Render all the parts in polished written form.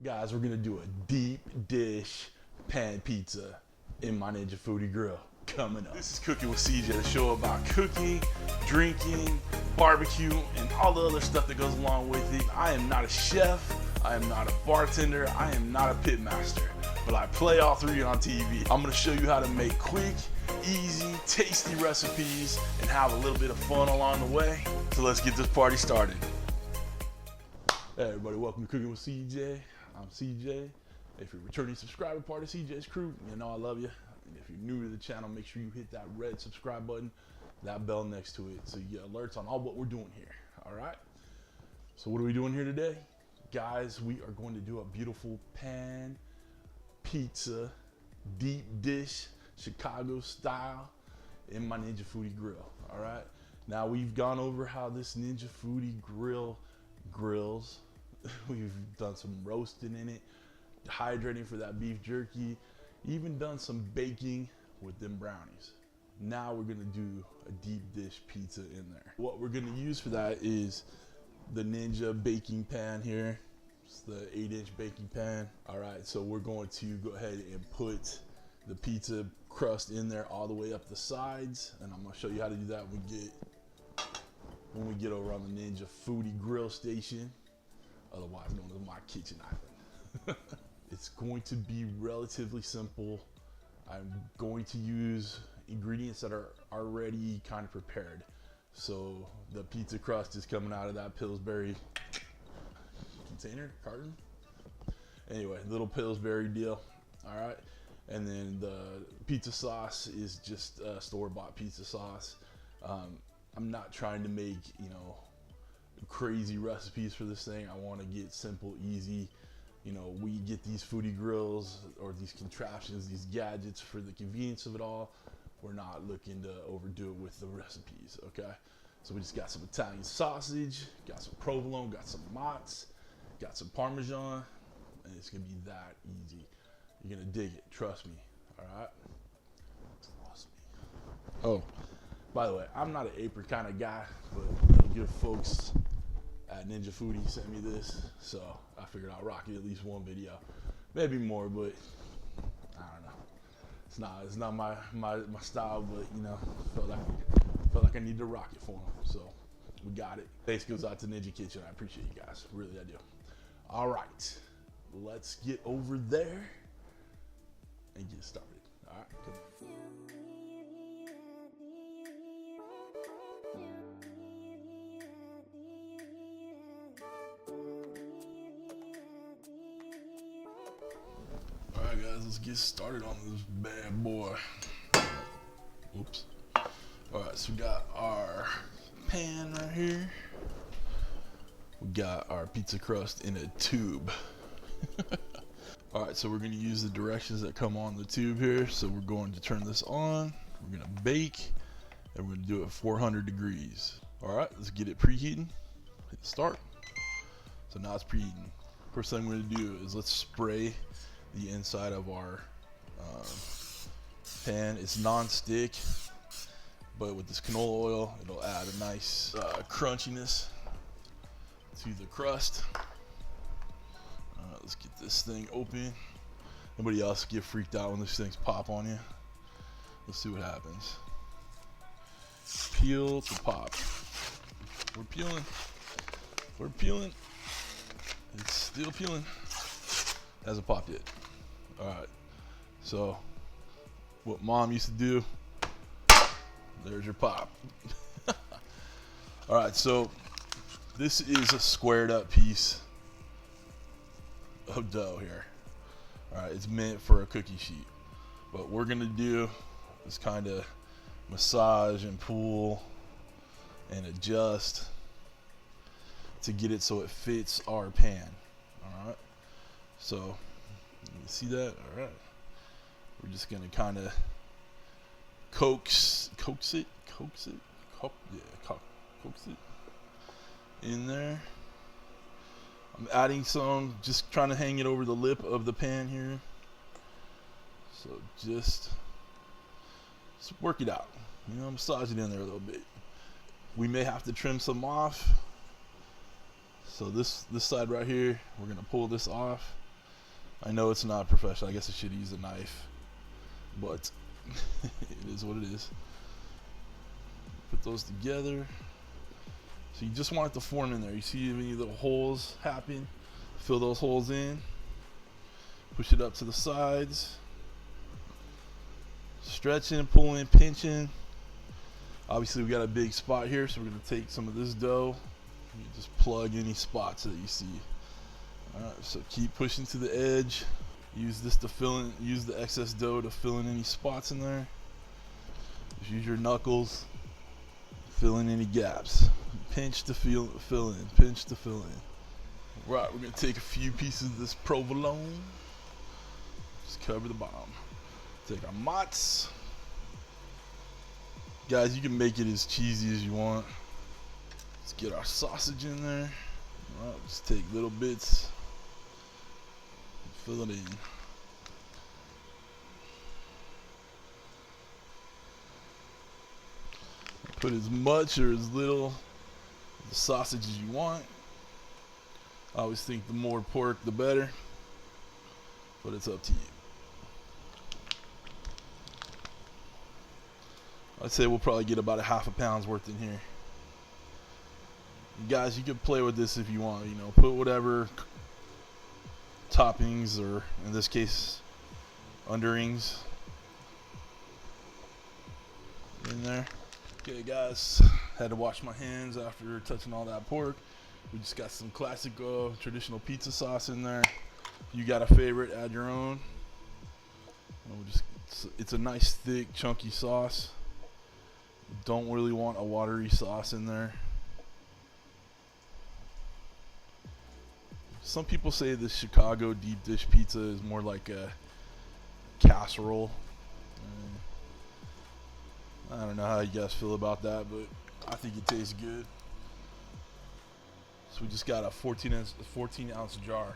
Guys, we're gonna do a deep dish pan pizza in my Ninja Foodi Grill coming up. This is Cooking with CJ, the show about cooking, drinking, barbecue, and all the other stuff that goes along with it. I am not a chef, I am not a bartender, I am not a pit master, but I play all three on TV. I'm gonna show you how to make quick, easy, tasty recipes and have a little bit of fun along the way. So let's get this party started. Hey everybody, welcome to Cooking with CJ. I'm CJ. If you're a returning subscriber, part of CJ's crew, you know I love you. And if you're new to the channel, make sure you hit that red subscribe button, that bell next to it, so you get alerts on all what we're doing here. All right. So what are we doing here today, guys? We are going to do a beautiful pan pizza, deep dish, Chicago style, in my Ninja Foodi Grill. All right. Now we've gone over how this Ninja Foodi Grill grills. We've done some roasting in it, hydrating for that beef jerky, even done some baking with them brownies. Now we're gonna do a deep dish pizza in there. What we're gonna use for that is the Ninja baking pan here. It's the 8-inch baking pan. All right, so we're going to go ahead and put the pizza crust in there all the way up the sides, and I'm gonna show you how to do that when we get over on the Ninja Foodi Grill station, otherwise known as my kitchen island. It's going to be relatively simple. I'm going to use ingredients that are already kind of prepared. So the pizza crust is coming out of that Pillsbury container, carton. Anyway, little Pillsbury deal. All right. And then the pizza sauce is just store-bought pizza sauce. I'm not trying to make, crazy recipes for this thing. I want to get simple, easy. We get these foodie grills or these contraptions, these gadgets for the convenience of it all. We're not looking to overdo it with the recipes, okay? So we just got some Italian sausage, got some provolone, got some mozz, got some Parmesan, and it's gonna be that easy. You're gonna dig it, trust me, all right? Trust me. Oh, by the way, I'm not an apron kind of guy, but the good folks at Ninja Foodi sent me this, so I figured I'll rock it at least one video, maybe more, but I don't know. It's not my style, but felt like I need to rock it for them, so we got it. Thanks goes out to Ninja Kitchen. I appreciate you guys, really I do. All right, let's get over there and get started. All right, come on. Alright guys, let's get started on this bad boy. Oops. Alright, so we got our pan right here. We got our pizza crust in a tube. Alright, so we're going to use the directions that come on the tube here. So we're going to turn this on. We're going to bake. And we're going to do it at 400 degrees. Alright, let's get it preheating. Hit start. So now it's preheating. First thing I'm going to do is let's spray the inside of our pan. It's non-stick, but with this canola oil, it'll add a nice crunchiness to the crust. Let's get this thing open. Nobody else get freaked out when these things pop on you. Let's see what happens. Peel to pop. We're peeling. We're peeling. It's still peeling. Hasn't popped yet. Alright, so what mom used to do, there's your pop. Alright, so this is a squared up piece of dough here. Alright, it's meant for a cookie sheet. What we're gonna do is kind of massage and pull and adjust to get it so it fits our pan. Alright, so you see that? All right. We're just gonna kind of coax it in there. I'm adding some, just trying to hang it over the lip of the pan here. So just work it out. Massage it in there a little bit. We may have to trim some off. So this side right here, we're gonna pull this off. I know it's not professional. I guess I should use a knife, but it is what it is. Put those together. So you just want it to form in there. You see any little holes happen? Fill those holes in. Push it up to the sides. Stretching, pulling, pinching. Obviously we got a big spot here, so we're gonna take some of this dough. You just plug any spots that you see. Alright, so keep pushing to the edge. Use this to fill in, use the excess dough to fill in any spots in there. Just use your knuckles. Fill in any gaps. Pinch to fill in. Pinch to fill in. Right, we're gonna take a few pieces of this provolone. Just cover the bottom. Take our mozz. Guys, you can make it as cheesy as you want. Let's get our sausage in there. Alright, just take little bits. Fill it in. Put as much or as little of the sausage as you want. I always think the more pork the better, but it's up to you. I'd say we'll probably get about a half a pound's worth in here. Guys, you can play with this if you want, you know, put whatever toppings, or in this case underings, in there. Okay guys, had to wash my hands after touching all that pork. We just got some classic traditional pizza sauce in there. If you got a favorite, add your own. It's a nice thick chunky sauce. Don't really want a watery sauce in there. Some people say the Chicago deep dish pizza is more like a casserole. I don't know how you guys feel about that, but I think it tastes good. So we just got a 14 ounce jar.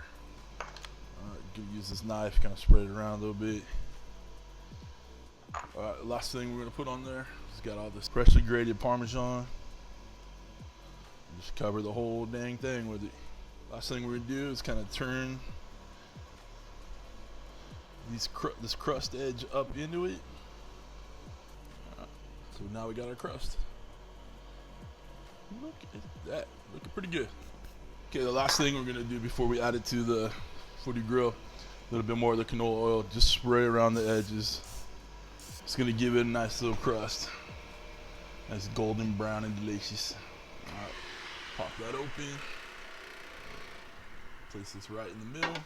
Gonna use this knife, kind of spread it around a little bit. Alright, last thing we're gonna put on there is got all this freshly grated Parmesan. Just cover the whole dang thing with it. Last thing we're gonna do is kind of turn this crust edge up into it. So now we got our crust. Look at that, looking pretty good. Okay, the last thing we're gonna do before we add it to the Foodi Grill, a little bit more of the canola oil, just spray around the edges. It's gonna give it a nice little crust. Nice golden brown and delicious. All right, pop that open. Place this right in the middle.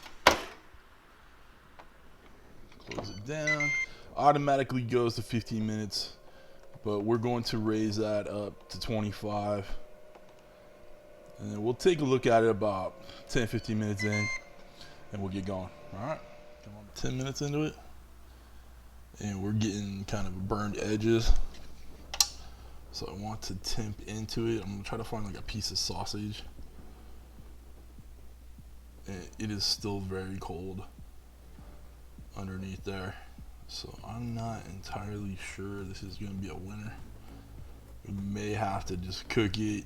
Close it down. Automatically goes to 15 minutes, but we're going to raise that up to 25. And then we'll take a look at it about 10-15 minutes in, and we'll get going. All right, come on, 10 minutes into it, and we're getting kind of burned edges. So I want to temp into it. I'm gonna try to find like a piece of sausage. And it is still very cold underneath there. So I'm not entirely sure this is gonna be a winner. We may have to just cook it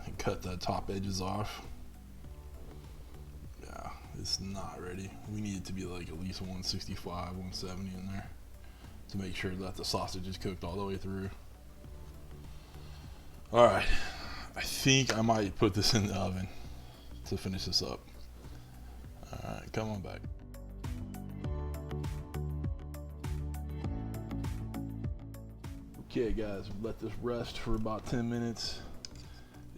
and cut the top edges off. Yeah, it's not ready. We need it to be like at least 165, 170 in there to make sure that the sausage is cooked all the way through. All right, I think I might put this in the oven to finish this up. All right, come on back. Okay guys, let this rest for about 10 minutes.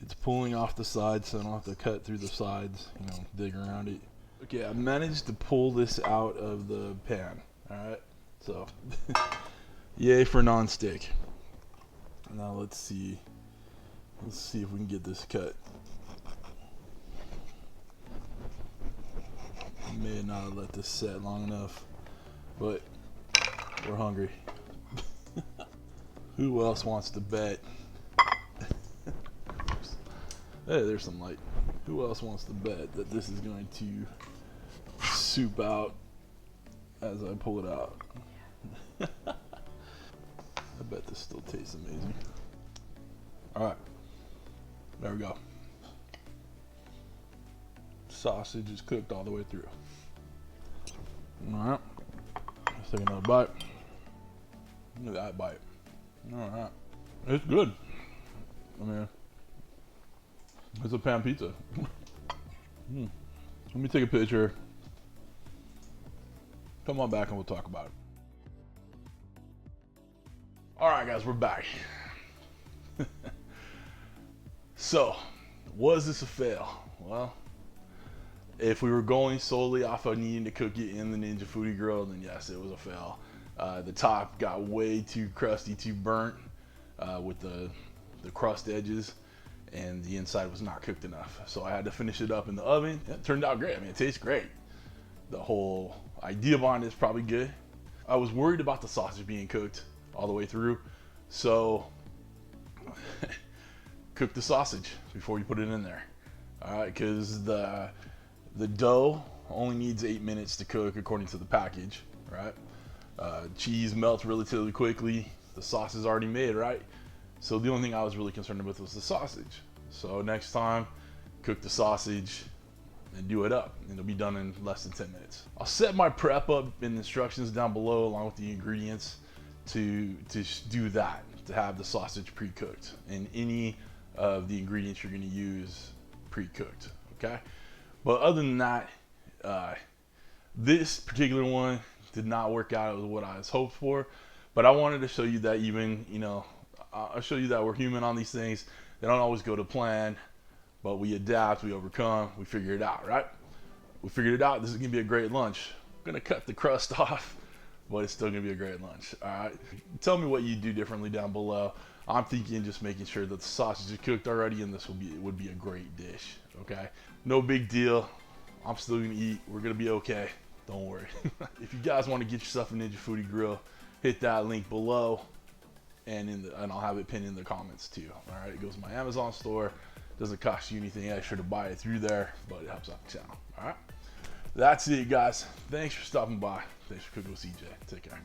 It's pulling off the sides, so I don't have to cut through the sides, you know, dig around it. Okay, I managed to pull this out of the pan. All right, so yay for non-stick. Now let's see if we can get this cut. I may not have let this set long enough, but we're hungry. Who else wants to bet? Hey, there's some light. Who else wants to bet that this is going to soup out as I pull it out? I bet this still tastes amazing. All right, there we go. sausage is cooked all the way through. All right, let's take another bite. Look at that bite. All right, it's good. I mean, it's a pan pizza. Let me take a picture. Come on back and we'll talk about it. All right, guys, we're back. So, was this a fail? Well, if we were going solely off of needing to cook it in the Ninja Foodi Grill, then yes, it was a fail. The top got way too crusty, too burnt with the crust edges, and the inside was not cooked enough. So I had to finish it up in the oven. It turned out great. I mean, it tastes great. The whole idea behind it is probably good. I was worried about the sausage being cooked all the way through, so cook the sausage before you put it in there. All right, because the dough only needs 8 minutes to cook according to the package, right? Cheese melts relatively quickly. The sauce is already made, right? So the only thing I was really concerned with was the sausage. So next time, cook the sausage and do it up, and it'll be done in less than 10 minutes. I'll set my prep up in the instructions down below along with the ingredients to do that, to have the sausage pre-cooked and any of the ingredients you're gonna use pre-cooked, okay? But other than that, this particular one did not work out with what I was hoped for, but I wanted to show you that even, you know, I'll show you that we're human on these things. They don't always go to plan, but we adapt, we overcome, we figure it out, right? We figured it out. This is gonna be a great lunch. I'm gonna cut the crust off, but it's still gonna be a great lunch, all right? Tell me what you do differently down below. I'm thinking just making sure that the sausage is cooked already, and this would be a great dish, okay? No big deal. I'm still gonna eat. We're gonna be okay. Don't worry. If you guys want to get yourself a Ninja Foodi Grill, hit that link below, and I'll have it pinned in the comments too. All right, it goes to my Amazon store. Doesn't cost you anything extra to buy it through there, but it helps out the channel. All right, that's it, guys. Thanks for stopping by. Thanks for cooking with CJ. Take care.